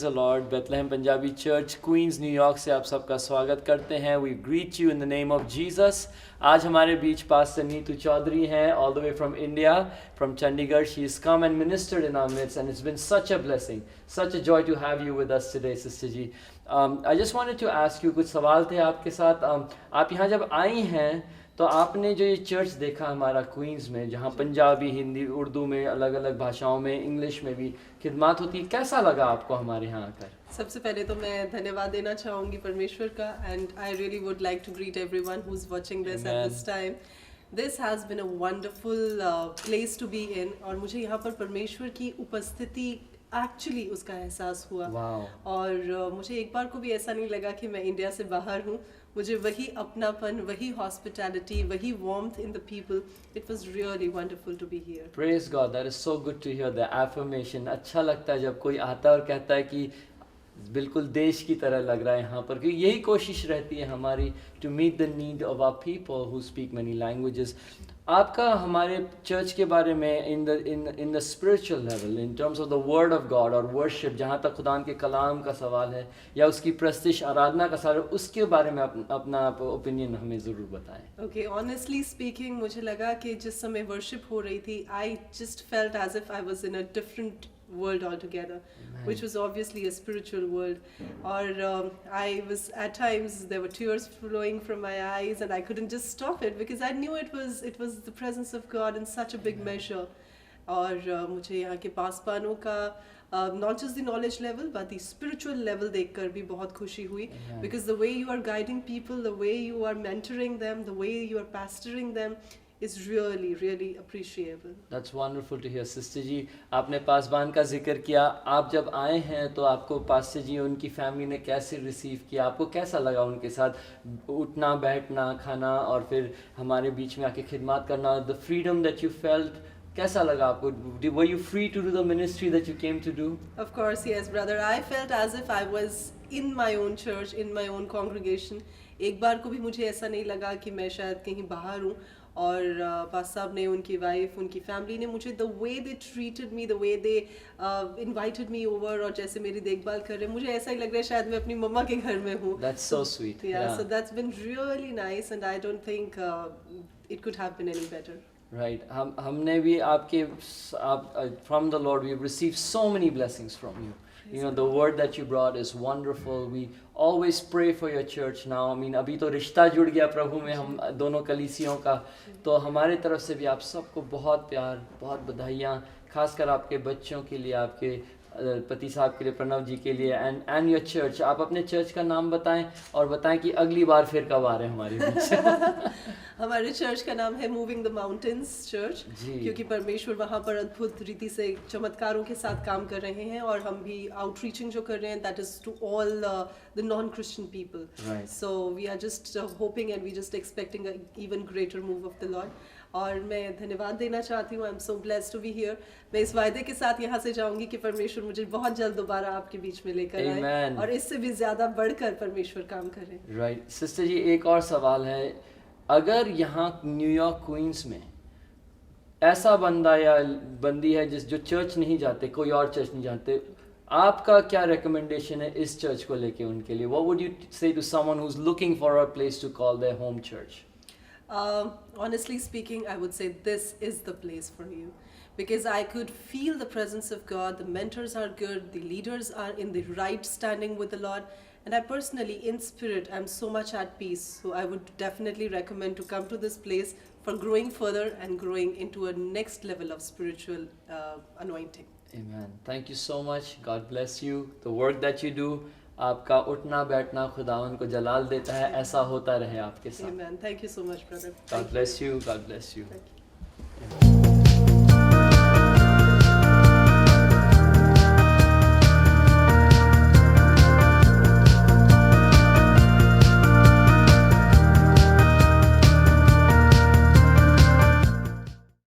Praise the Lord. Bethlehem Punjabi church Queens New York से आप सबका स्वागत करते हैं। We greet you in the name of Jesus. आज हमारे बीच पास्टर नीतू चौधरी हैं, all the way from India, from Chandigarh. She is come and ministered in our midst and it's been such a blessing, such a joy to have you with us today sister ji. I just wanted to ask you, कुछ सवाल थे आपके साथ। आप यहाँ जब आई हैं तो आपने जो ये चर्च देखा हमारा क्वींस में, जहाँ पंजाबी, हिंदी, उर्दू में, अलग अलग भाषाओं में, इंग्लिश में भी खिदमत होती है, कैसा लगा आपको हमारे यहाँ आकर? सबसे पहले तो मैं धन्यवाद देना चाहूँगी परमेश्वर का, and I really would like to greet everyone who is watching this at this time. This has been a wonderful place to be in, और मुझे यहाँ पर परमेश्वर की उपस्थिति एक्चुअली उसका एहसास हुआ। और मुझे एक बार को भी ऐसा नहीं लगा कि मैं इंडिया से बाहर हूँ। मुझे वही अपनापन, वही हॉस्पिटैलिटी, वही warmth in the people, it was really wonderful to be here. Praise God, that is so good to hear the affirmation. अच्छा लगता है जब कोई आता है और कहता है कि बिल्कुल देश की तरह लग रहा है यहाँ पर, क्योंकि यही कोशिश रहती है हमारी, to meet the need of our people who speak many languages. आपका हमारे चर्च के बारे में in the spiritual level, in terms of the word of God और वर्शिप, जहाँ तक खुदा के कलाम का सवाल है या उसकी प्रस्तिश आराधना का सवाल है, उसके बारे में अपना ओपिनियन हमें ज़रूर बताएं। ओके, ऑनेस्टली स्पीकिंग, मुझे लगा कि जिस समय वर्शिप हो रही थी, I just felt as if I was in a different world altogether, which was obviously a spiritual world. Or I was, at times there were tears flowing from my eyes, and I couldn't just stop it because I knew it was the presence of God in such a big measure. और मुझे यहाँ के पासबानों का not just the knowledge level but the spiritual level देखकर भी बहुत खुशी हुई, because the way you are guiding people, the way you are mentoring them, the way you are pastoring them is really, really appreciable. That's wonderful to hear, sister जी। आपने पासबान का जिक्र किया। आप जब आए हैं तो आपको पास्टर जी उनकी फैमिली ने कैसे रिसीव किया? आपको कैसा लगा उनके साथ उठना, बैठना, खाना, और फिर हमारे बीच में आके खिदमत करना? The freedom that you felt, कैसा लगा आपको? Were you free to do the ministry that you came to do? Of course, yes, brother. I felt as if I was in my own church, in my own congregation. एक बार को भी मुझे ऐसा नहीं लगा कि मैं शायद कहीं बाहर हूँ। और पास साहब ने, उनकी वाइफ, उनकी फैमिली ने मुझे the way they treated me, the way they invited me over, और जैसे मेरी देखभाल कर रहे हैं, मुझे ऐसा ही लग रहा है शायद मैं अपनी मम्मा के घर में हूँ। That's so sweet. Yeah, so that's been really nice, and I don't think it could have been any better. Right. हमने भी आपके from the Lord we've received so many blessings from you. You know, the word that you brought is wonderful. We always pray for your church now. I mean, अभी तो रिश्ता जुड़ गया प्रभु में हम दोनों कलीसियों का, तो हमारे तरफ से भी आप सबको बहुत प्यार, बहुत बधाइयाँ, खासकर आपके बच्चों के लिए, आपके पति साहब के लिए, प्रणव जी के लिए, एंड योर चर्च। आप अपने चर्च का नाम बताएं और बताएं कि अगली बार फिर कब आ रहे हैं हमारे बीच। हमारे चर्च का नाम है मूविंग द माउंटेन्स चर्च, क्योंकि परमेश्वर वहाँ पर अद्भुत रीति से चमत्कारों के साथ काम कर रहे हैं, और हम भी आउटरीचिंग जो कर रहे हैं, that is to all the non Christian people. So we are just hoping and we just expecting a even greater move of the Lord. और मैं धन्यवाद देना चाहती हूँ। I am so blessed to be here. मैं इस वायदे के साथ यहाँ से जाऊँगी कि परमेश्वर मुझे बहुत जल्द दोबारा आपके बीच में लेकर आए, और इससे भी ज़्यादा बढ़कर परमेश्वर काम करें। राइट सिस्टर जी, एक और सवाल है। अगर यहाँ न्यूयॉर्क क्वींस में ऐसा बंदा या बंदी है जो चर्च नहीं जाते, कोई और चर्च नहीं जाते, आपका क्या रिकमेंडेशन है इस चर्च को लेके उनके लिए? What would you say to someone who's looking for a place to call their home church? Honestly speaking, I would say this is the place for you, because I could feel the presence of God. The mentors are good, the leaders are in the right standing with the Lord, and I personally, in spirit, I'm so much at peace. So I would definitely recommend to come to this place for growing further and growing into a next level of spiritual anointing. Amen. Thank you so much. God bless you. The work that you do, आपका उठना बैठना खुदावन को जलाल देता है। ऐसा होता रहे आपके साथ। Amen. Thank you so much, brother. God bless you. God bless you. Thank you.